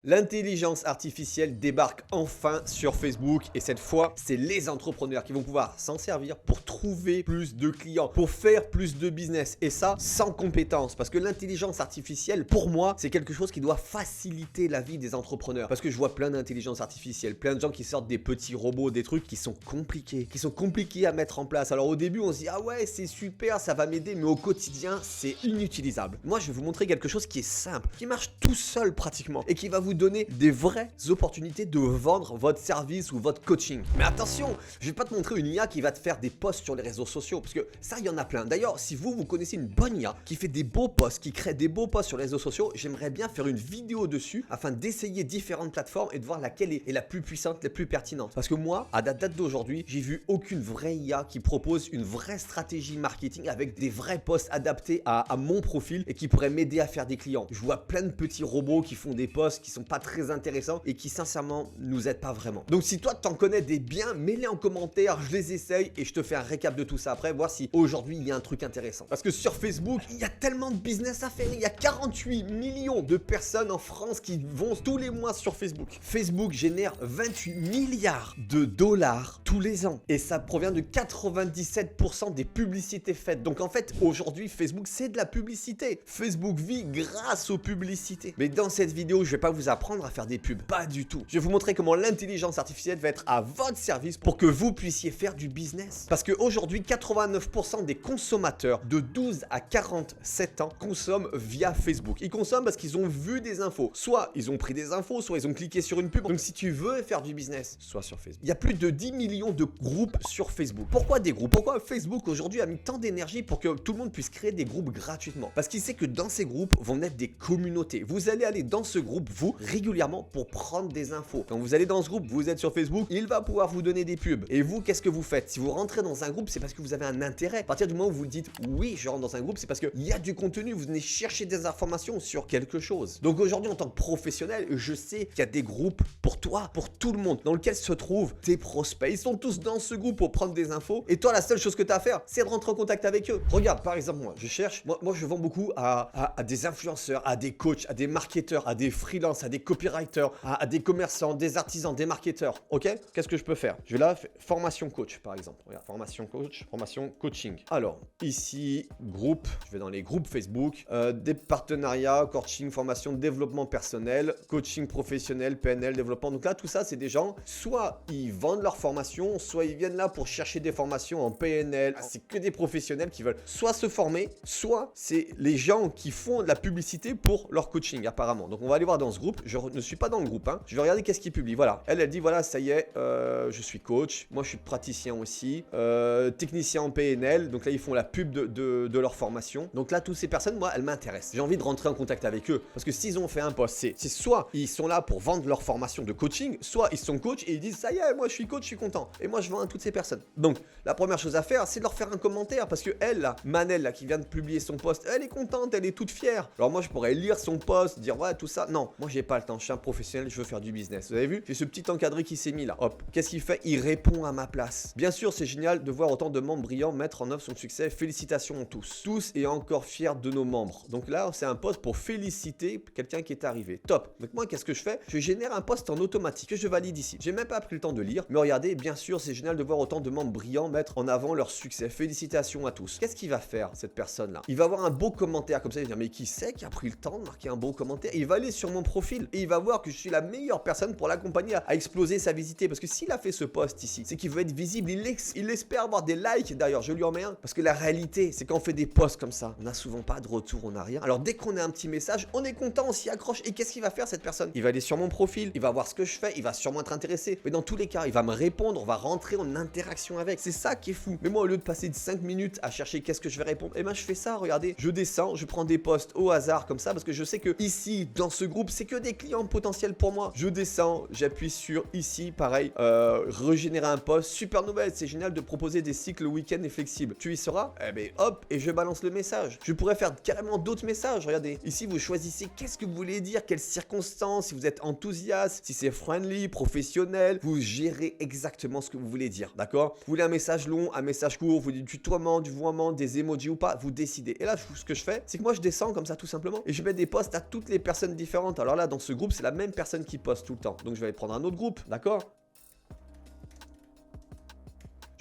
L'intelligence artificielle débarque enfin sur Facebook et cette fois, c'est les entrepreneurs qui vont pouvoir s'en servir pour trouver plus de clients, pour faire plus de business et ça sans compétences parce que l'intelligence artificielle, pour moi, c'est quelque chose qui doit faciliter la vie des entrepreneurs parce que je vois plein d'intelligence artificielle, plein de gens qui sortent des petits robots, des trucs qui sont compliqués à mettre en place. Alors au début, on se dit ah ouais, c'est super, ça va m'aider, mais au quotidien, c'est inutilisable. Moi, je vais vous montrer quelque chose qui est simple, qui marche tout seul pratiquement et qui va vous donner des vraies opportunités de vendre votre service ou votre coaching. Mais attention, je vais pas te montrer une IA qui va te faire des posts sur les réseaux sociaux parce que ça, il y en a plein. D'ailleurs, si vous connaissez une bonne IA qui fait des beaux posts, qui crée des beaux posts sur les réseaux sociaux, j'aimerais bien faire une vidéo dessus afin d'essayer différentes plateformes et de voir laquelle est la plus puissante, la plus pertinente. Parce que moi, à la date d'aujourd'hui, j'ai vu aucune vraie IA qui propose une vraie stratégie marketing avec des vrais posts adaptés à mon profil et qui pourraient m'aider à faire des clients. Je vois plein de petits robots qui font des posts qui sont pas très intéressants et qui sincèrement nous aident pas vraiment. Donc si toi t'en connais des biens, mets-les en commentaire, je les essaye et je te fais un récap de tout ça après, voir si aujourd'hui il y a un truc intéressant. Parce que sur Facebook, il y a tellement de business à faire, il y a 48 millions de personnes en France qui vont tous les mois sur Facebook. Facebook génère 28 milliards de dollars tous les ans et ça provient de 97% des publicités faites. Donc en fait, aujourd'hui, Facebook, c'est de la publicité. Facebook vit grâce aux publicités. Mais dans cette vidéo, je vais pas vous apprendre à faire des pubs. Pas du tout. Je vais vous montrer comment l'intelligence artificielle va être à votre service pour que vous puissiez faire du business. Parce qu'aujourd'hui, 89% des consommateurs de 12 à 47 ans consomment via Facebook. Ils consomment parce qu'ils ont vu des infos. Soit ils ont pris des infos, soit ils ont cliqué sur une pub. Donc si tu veux faire du business, soit sur Facebook. Il y a plus de 10 millions de groupes sur Facebook. Pourquoi des groupes? Pourquoi Facebook aujourd'hui a mis tant d'énergie pour que tout le monde puisse créer des groupes gratuitement? Parce qu'il sait que dans ces groupes vont naître des communautés. Vous allez aller dans ce groupe, vous, régulièrement pour prendre des infos. Quand vous allez dans ce groupe, vous êtes sur Facebook, il va pouvoir vous donner des pubs. Et vous, qu'est-ce que vous faites? Si vous rentrez dans un groupe, c'est parce que vous avez un intérêt. À partir du moment où vous dites oui, je rentre dans un groupe, c'est parce qu'il y a du contenu, vous venez chercher des informations sur quelque chose. Donc aujourd'hui, en tant que professionnel, je sais qu'il y a des groupes pour toi, pour tout le monde, dans lequel se trouvent tes prospects. Ils sont tous dans ce groupe pour prendre des infos. Et toi, la seule chose que tu as à faire, c'est de rentrer en contact avec eux. Regarde, par exemple, moi, je cherche, moi je vends beaucoup à des influenceurs, à des coachs, à des marketeurs, à des freelances, à des copywriters, à des commerçants, des artisans, des marketeurs. Ok? Qu'est-ce que je peux faire? Je vais là, formation coach, par exemple. Regarde, formation coach, formation coaching. Alors, ici, groupe, je vais dans les groupes Facebook, des partenariats, coaching, formation, développement personnel, coaching professionnel, PNL, développement. Donc là, tout ça, c'est des gens, soit ils vendent leur formation, soit ils viennent là pour chercher des formations en PNL. C'est que des professionnels qui veulent soit se former, soit c'est les gens qui font de la publicité pour leur coaching, apparemment. Donc on va aller voir dans ce groupe. Je ne suis pas dans le groupe, hein. Je vais regarder qu'est-ce qu'ils publient. Voilà. Elle dit voilà, ça y est, je suis coach. Moi, je suis praticien aussi. Technicien en PNL. Donc là, ils font la pub de leur formation. Donc là, toutes ces personnes, moi, elles m'intéressent. J'ai envie de rentrer en contact avec eux. Parce que s'ils ont fait un post, c'est soit ils sont là pour vendre leur formation de coaching, soit ils sont coach et ils disent ça y est, moi je suis coach, je suis content. Et moi, je vends à toutes ces personnes. Donc, la première chose à faire, c'est de leur faire un commentaire. Parce que elle, là, Manel, là, qui vient de publier son post, elle est contente, elle est toute fière. Alors moi, je pourrais lire son post, dire ouais, tout ça. Non, moi, j'ai pas le temps. Je suis un professionnel, je veux faire du business. Vous avez vu? J'ai ce petit encadré qui s'est mis là. Hop. Qu'est-ce qu'il fait? Il répond à ma place. Bien sûr, c'est génial de voir autant de membres brillants mettre en œuvre son succès. Félicitations à tous. Tous et encore fiers de nos membres. Donc là, c'est un post pour féliciter quelqu'un qui est arrivé. Top. Donc moi, qu'est-ce que je fais? Je génère un post en automatique que je valide ici. J'ai même pas pris le temps de lire. Mais regardez, bien sûr, c'est génial de voir autant de membres brillants mettre en avant leur succès. Félicitations à tous. Qu'est-ce qu'il va faire, cette personne-là? Il va avoir un beau commentaire comme ça. Il va dire, mais qui c'est qui a pris le temps de marquer un beau commentaire? Et il va aller sur mon profil et il va voir que je suis la meilleure personne pour l'accompagner à exploser sa visibilité. Parce que s'il a fait ce post ici, c'est qu'il veut être visible. Il espère avoir des likes. D'ailleurs, je lui en mets un. Parce que la réalité, c'est quand on fait des posts comme ça, on n'a souvent pas de retour, on n'a rien. Alors dès qu'on a un petit message, on est content, on s'y accroche. Et qu'est-ce qu'il va faire, cette personne? Il va aller sur mon profil, il va voir ce que je fais, il va sûrement être intéressé. Mais dans tous les cas, il va me répondre, on va rentrer en interaction avec. C'est ça qui est fou. Mais moi, au lieu de passer 5 minutes à chercher qu'est-ce que je vais répondre, eh ben je fais ça, regardez. Je descends, je prends des posts au hasard comme ça parce que je sais que ici, dans ce groupe, c'est que des clients potentiels pour moi. Je descends, j'appuie sur ici, pareil, régénérer un post. Super nouvelle, c'est génial de proposer des cycles week-end et flexibles. Tu y seras? Eh ben hop, et je balance le message. Je pourrais faire carrément d'autres messages. Regardez, ici vous choisissez qu'est-ce que vous voulez dire, quelles circonstances, si vous êtes enthousiaste, si c'est friendly, professionnel, vous gérez exactement ce que vous voulez dire, d'accord? Vous voulez un message long, un message court, vous voulez du tutoiement, du vouvoiement, des emojis ou pas, vous décidez. Et là, ce que je fais, c'est que moi je descends comme ça tout simplement et je mets des posts à toutes les personnes différentes. Alors là, dans ce groupe, c'est la même personne qui poste tout le temps. Donc je vais aller prendre un autre groupe, d'accord?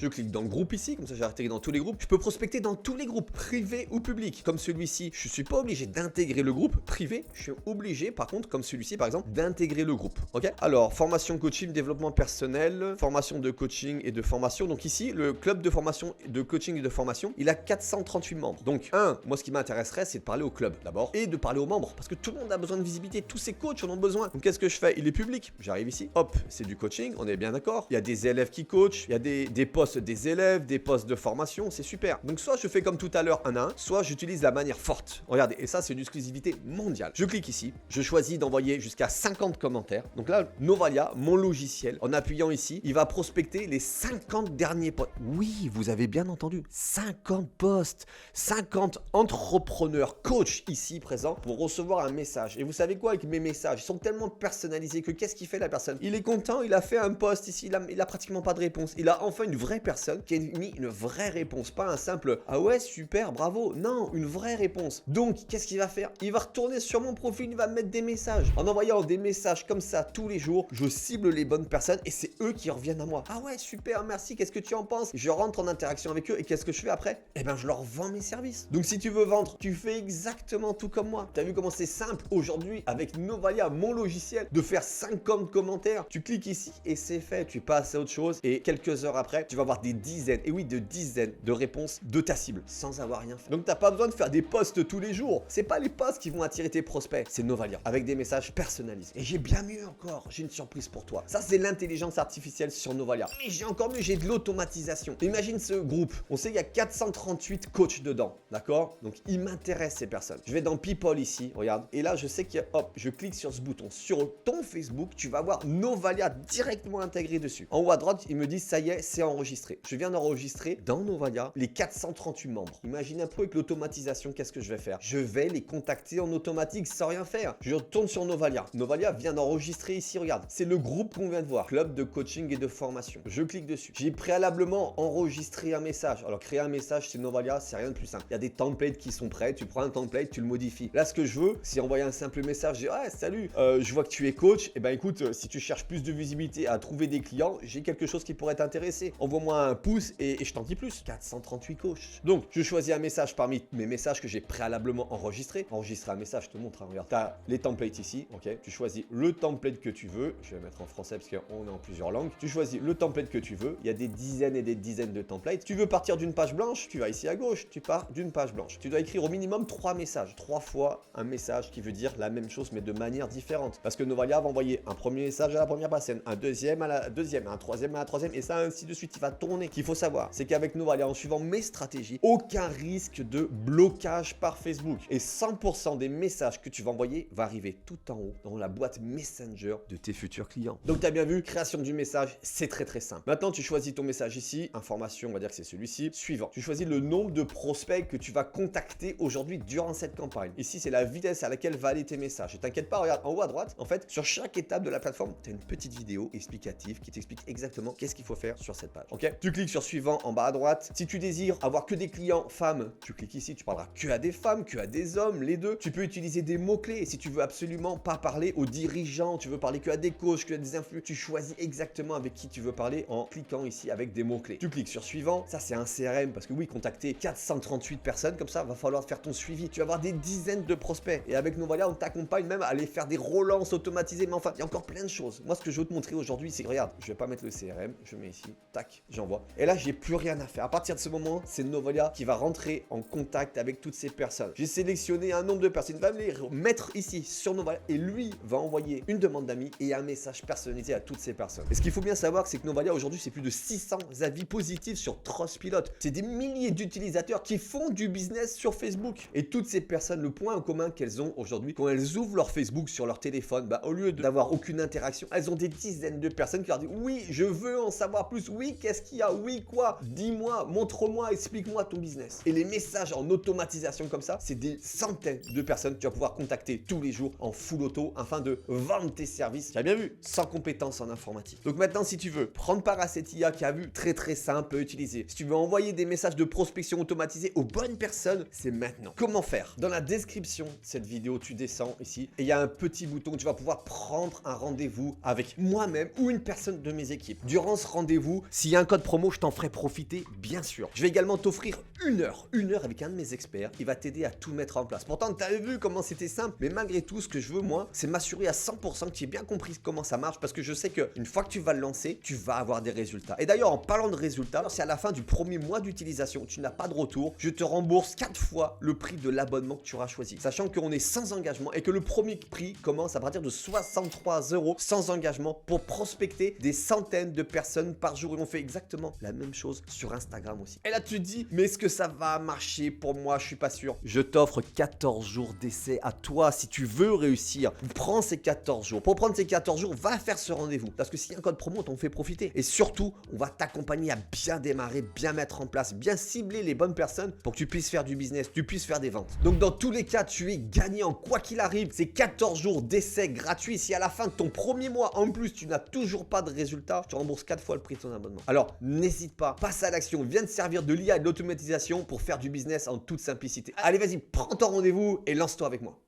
Je clique dans le groupe ici, comme ça j'ai atterri dans tous les groupes. Je peux prospecter dans tous les groupes, privés ou publics. Comme celui-ci, je ne suis pas obligé d'intégrer le groupe privé. Je suis obligé, par contre, comme celui-ci, par exemple, d'intégrer le groupe. Ok? Alors, formation, coaching, développement personnel, formation de coaching et de formation. Donc ici, le club de formation, de coaching et de formation, il a 438 membres. Donc, moi, ce qui m'intéresserait, c'est de parler au club d'abord et de parler aux membres. Parce que tout le monde a besoin de visibilité. Tous ces coachs en ont besoin. Donc, qu'est-ce que je fais? Il est public. J'arrive ici. Hop, c'est du coaching. On est bien d'accord. Il y a des élèves qui coachent. Il y a des posts des élèves, des postes de formation, c'est super. Donc soit je fais comme tout à l'heure un à un, soit j'utilise la manière forte. Regardez, et ça c'est une exclusivité mondiale. Je clique ici, je choisis d'envoyer jusqu'à 50 commentaires. Donc là, Novalia, mon logiciel, en appuyant ici, il va prospecter les 50 derniers posts. Oui, vous avez bien entendu, 50 posts, 50 entrepreneurs, coachs ici présents vont recevoir un message. Et vous savez quoi avec mes messages? Ils sont tellement personnalisés que qu'est-ce qu'il fait la personne? Il est content, il a fait un post ici, il a pratiquement pas de réponse. Il a enfin une vraie personne qui a mis une vraie réponse, pas un simple ah ouais super bravo, non, une vraie réponse. Donc qu'est-ce qu'il va faire? Il va retourner sur mon profil, il va mettre des messages. En envoyant des messages comme ça tous les jours, je cible les bonnes personnes et c'est eux qui reviennent à moi. Ah ouais super, merci, qu'est-ce que tu en penses? Je rentre en interaction avec eux et qu'est-ce que je fais après? Eh ben je leur vends mes services. Donc si tu veux vendre, tu fais exactement tout comme moi. Tu as vu comment c'est simple aujourd'hui avec Novalia, mon logiciel, de faire 50 commentaires. Tu cliques ici et c'est fait, tu passes à autre chose et quelques heures après, tu vas avoir des dizaines, et oui, de dizaines de réponses de ta cible sans avoir rien fait. Donc t'as pas besoin de faire des posts tous les jours. C'est pas les posts qui vont attirer tes prospects, c'est Novalia avec des messages personnalisés. Et j'ai bien mieux encore, j'ai une surprise pour toi. Ça c'est l'intelligence artificielle sur Novalia. Mais j'ai encore mieux, j'ai de l'automatisation. Imagine ce groupe, on sait qu'il y a 438 coachs dedans, d'accord? Donc il m'intéresse ces personnes. Je vais dans People ici, regarde, et là je sais qu'il y a, hop, je clique sur ce bouton. Sur ton Facebook, tu vas voir Novalia directement intégré dessus. En haut à droite, il me dit ça y est, c'est enregistré. Je viens d'enregistrer dans Novalia les 438 membres. Imagine un peu avec l'automatisation, qu'est-ce que je vais faire? Je vais les contacter en automatique sans rien faire. Je retourne sur Novalia. Novalia vient d'enregistrer ici, regarde. C'est le groupe qu'on vient de voir. Club de coaching et de formation. Je clique dessus. J'ai préalablement enregistré un message. Alors créer un message chez Novalia, c'est rien de plus simple. Il y a des templates qui sont prêts. Tu prends un template, tu le modifies. Là, ce que je veux, c'est envoyer un simple message. Je dis, ouais, salut, je vois que tu es coach. Eh ben écoute, si tu cherches plus de visibilité à trouver des clients, j'ai quelque chose qui pourrait t'intéresser. Envoie-moi un pouce et je t'en dis plus. 438 coachs. Donc, je choisis un message parmi mes messages que j'ai préalablement enregistrés. Enregistrer un message, je te montre. Hein, regarde, tu as les templates ici. Ok, tu choisis le template que tu veux. Je vais mettre en français parce qu'on est en plusieurs langues. Tu choisis le template que tu veux. Il y a des dizaines et des dizaines de templates. Tu veux partir d'une page blanche, tu vas ici à gauche. Tu pars d'une page blanche. Tu dois écrire au minimum 3 messages. 3 fois un message qui veut dire la même chose mais de manière différente. Parce que Novalia va envoyer un premier message à la première personne, un deuxième à la deuxième, un troisième à la troisième et ça ainsi de suite. Il va tourner. Qu'il faut savoir, c'est qu'avec Novalia, en suivant mes stratégies, aucun risque de blocage par Facebook. Et 100% des messages que tu vas envoyer va arriver tout en haut dans la boîte Messenger de tes futurs clients. Donc tu as bien vu, création du message, c'est très très simple. Maintenant, tu choisis ton message ici, information, on va dire que c'est celui-ci. Suivant, tu choisis le nombre de prospects que tu vas contacter aujourd'hui durant cette campagne. Ici, c'est la vitesse à laquelle va aller tes messages. Et t'inquiète pas, regarde en haut à droite, en fait, sur chaque étape de la plateforme, tu as une petite vidéo explicative qui t'explique exactement qu'est-ce qu'il faut faire sur cette page. Ok? Tu cliques sur suivant en bas à droite. Si tu désires avoir que des clients femmes, tu cliques ici, tu parleras que à des femmes, que à des hommes, les deux. Tu peux utiliser des mots-clés. Et si tu veux absolument pas parler aux dirigeants, tu veux parler que à des coachs, que à des influenceurs, tu choisis exactement avec qui tu veux parler en cliquant ici avec des mots-clés. Tu cliques sur suivant. Ça, c'est un CRM parce que oui, contacter 438 personnes comme ça, va falloir faire ton suivi. Tu vas avoir des dizaines de prospects. Et avec Novalia, on t'accompagne même à aller faire des relances automatisées. Mais enfin, il y a encore plein de choses. Moi, ce que je veux te montrer aujourd'hui, c'est que regarde, je vais pas mettre le CRM, je mets ici, tac, j'envoie. Et là, j'ai plus rien à faire. À partir de ce moment, c'est Novalia qui va rentrer en contact avec toutes ces personnes. J'ai sélectionné un nombre de personnes, il va me les mettre ici sur Novalia et lui va envoyer une demande d'amis et un message personnalisé à toutes ces personnes. Et ce qu'il faut bien savoir, c'est que Novalia aujourd'hui, c'est plus de 600 avis positifs sur Trustpilot. C'est des milliers d'utilisateurs qui font du business sur Facebook. Et toutes ces personnes, le point en commun qu'elles ont aujourd'hui, quand elles ouvrent leur Facebook sur leur téléphone, au lieu d'avoir aucune interaction, elles ont des dizaines de personnes qui leur disent oui, je veux en savoir plus, oui, qu'est-ce qu'est-ce qu'il y a? Oui, quoi? Dis-moi, montre-moi, explique-moi ton business. Et les messages en automatisation comme ça, c'est des centaines de personnes que tu vas pouvoir contacter tous les jours en full auto afin de vendre tes services. Tu as bien vu, sans compétences en informatique. Donc maintenant, si tu veux prendre part à cette IA qui a vu très simple à utiliser, si tu veux envoyer des messages de prospection automatisés aux bonnes personnes, c'est maintenant. Comment faire? Dans la description de cette vidéo, tu descends ici et il y a un petit bouton où tu vas pouvoir prendre un rendez-vous avec moi-même ou une personne de mes équipes. Durant ce rendez-vous, s'il y a un code promo, je t'en ferai profiter, bien sûr. Je vais également t'offrir une heure avec un de mes experts. Il va t'aider à tout mettre en place. Pourtant, tu as vu comment c'était simple, mais malgré tout, ce que je veux, moi, c'est m'assurer à 100% que tu aies bien compris comment ça marche parce que je sais qu'une fois que tu vas le lancer, tu vas avoir des résultats. Et d'ailleurs, en parlant de résultats, si à la fin du premier mois d'utilisation, tu n'as pas de retour, je te rembourse 4 fois le prix de l'abonnement que tu auras choisi. Sachant qu'on est sans engagement et que le premier prix commence à partir de 63 € sans engagement pour prospecter des centaines de personnes par jour. Et on fait exactement la même chose sur Instagram aussi. Et là, tu te dis, mais est-ce que ça va marcher pour moi? Je suis pas sûr. Je t'offre 14 jours d'essai à toi si tu veux réussir. Prends ces 14 jours. Pour prendre ces 14 jours, va faire ce rendez-vous. Parce que s'il y a un code promo, on t'en fait profiter. Et surtout, on va t'accompagner à bien démarrer, bien mettre en place, bien cibler les bonnes personnes pour que tu puisses faire du business, tu puisses faire des ventes. Donc dans tous les cas, tu es gagnant. Quoi qu'il arrive, c'est 14 jours d'essai gratuit. Si à la fin de ton premier mois, en plus, tu n'as toujours pas de résultat, je te rembourse 4 fois le prix de ton abonnement. Alors, n'hésite pas, passe à l'action, viens te servir de l'IA et de l'automatisation pour faire du business en toute simplicité. Allez, vas-y, prends ton rendez-vous et lance-toi avec moi.